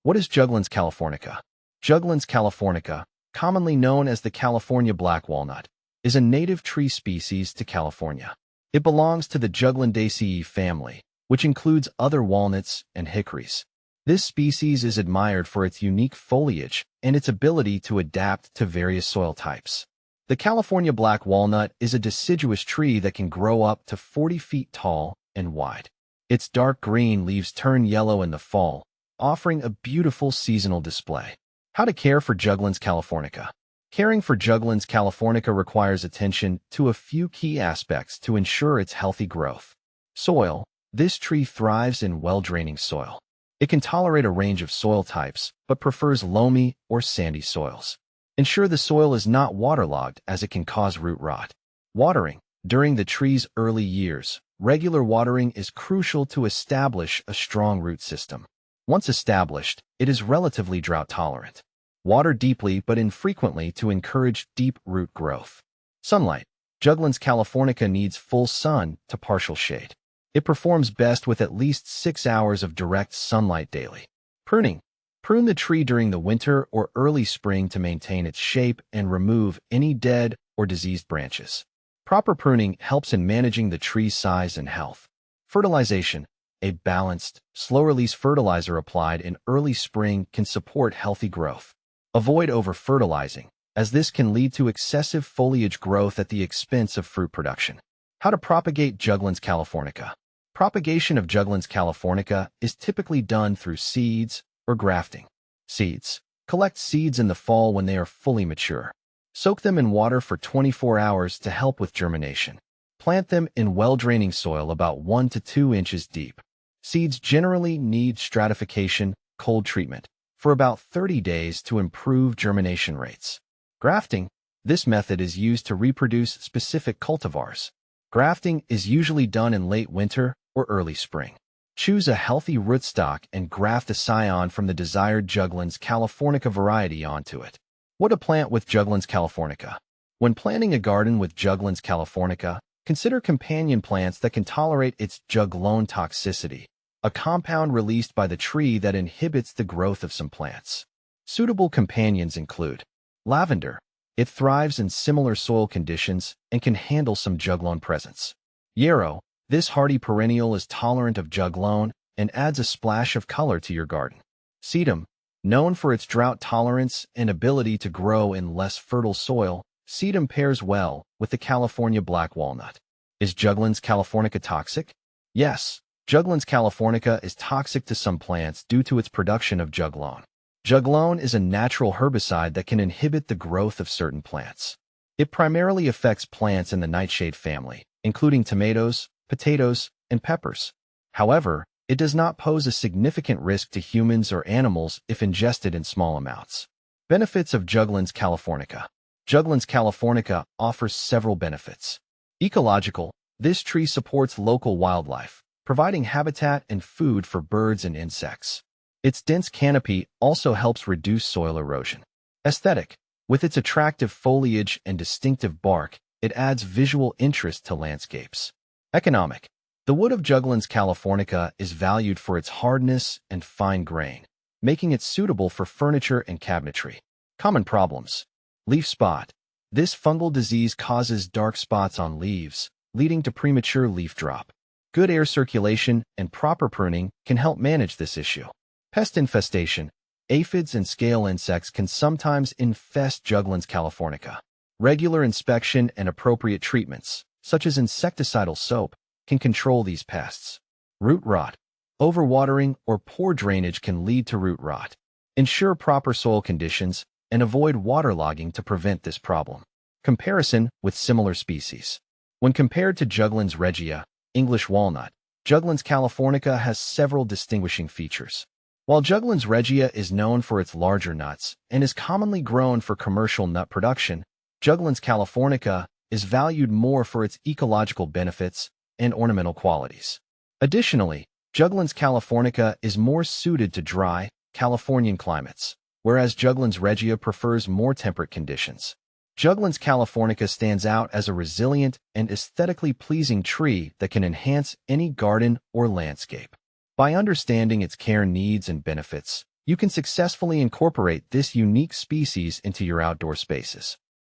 What is Juglans californica? Juglans californica, commonly known as the California black walnut, is a native tree species to California. It belongs to the Juglandaceae family, which includes other walnuts and hickories. This species is admired for its unique foliage and its ability to adapt to various soil types. The California black walnut is a deciduous tree that can grow up to 40 feet tall and wide. Its dark green leaves turn yellow in the fall, offering a beautiful seasonal display. How to care for Juglans californica. Caring for Juglans californica requires attention to a few key aspects to ensure its healthy growth. Soil. This tree thrives in well-draining soil. It can tolerate a range of soil types, but prefers loamy or sandy soils. Ensure the soil is not waterlogged, as it can cause root rot. Watering. During the tree's early years, regular watering is crucial to establish a strong root system. Once established, it is relatively drought-tolerant. Water deeply but infrequently to encourage deep root growth. Sunlight. Juglans californica needs full sun to partial shade. It performs best with at least 6 hours of direct sunlight daily. Pruning. Prune the tree during the winter or early spring to maintain its shape and remove any dead or diseased branches. Proper pruning helps in managing the tree's size and health. Fertilization. A balanced, slow-release fertilizer applied in early spring can support healthy growth. Avoid over-fertilizing, as this can lead to excessive foliage growth at the expense of fruit production. How to propagate Juglans californica. Propagation of Juglans californica is typically done through seeds or grafting. Seeds. Collect seeds in the fall when they are fully mature. Soak them in water for 24 hours to help with germination. Plant them in well-draining soil about 1 to 2 inches deep. Seeds generally need stratification, cold treatment, for about 30 days to improve germination rates. Grafting. This method is used to reproduce specific cultivars. Grafting is usually done in late winter or early spring. Choose a healthy rootstock and graft a scion from the desired Juglans californica variety onto it. What to plant with Juglans californica. When planting a garden with Juglans californica, consider companion plants that can tolerate its juglone toxicity, a compound released by the tree that inhibits the growth of some plants. Suitable companions include lavender. It thrives in similar soil conditions and can handle some juglone presence. Yarrow. This hardy perennial is tolerant of juglone and adds a splash of color to your garden. Sedum. Known for its drought tolerance and ability to grow in less fertile soil, sedum pairs well with the California black walnut. Is Juglans californica toxic? Yes, Juglans californica is toxic to some plants due to its production of juglone. Juglone is a natural herbicide that can inhibit the growth of certain plants. It primarily affects plants in the nightshade family, including tomatoes, potatoes, and peppers. However, it does not pose a significant risk to humans or animals if ingested in small amounts. Benefits of Juglans californica. Juglans californica offers several benefits. Ecological. This tree supports local wildlife, providing habitat and food for birds and insects. Its dense canopy also helps reduce soil erosion. Aesthetic. With its attractive foliage and distinctive bark, it adds visual interest to landscapes. Economic. The wood of Juglans californica is valued for its hardness and fine grain, making it suitable for furniture and cabinetry. Common problems. Leaf spot. This fungal disease causes dark spots on leaves, leading to premature leaf drop. Good air circulation and proper pruning can help manage this issue. Pest infestation. Aphids and scale insects can sometimes infest Juglans californica. Regular inspection and appropriate treatments, such as insecticidal soap, can control these pests. Root rot. Overwatering or poor drainage can lead to root rot. Ensure proper soil conditions and avoid waterlogging to prevent this problem. Comparison with similar species. When compared to Juglans regia, English walnut, Juglans californica has several distinguishing features. While Juglans regia is known for its larger nuts and is commonly grown for commercial nut production, Juglans californica is valued more for its ecological benefits and ornamental qualities. Additionally, Juglans californica is more suited to dry, Californian climates, whereas Juglans regia prefers more temperate conditions. Juglans californica stands out as a resilient and aesthetically pleasing tree that can enhance any garden or landscape. By understanding its care needs and benefits, you can successfully incorporate this unique species into your outdoor spaces.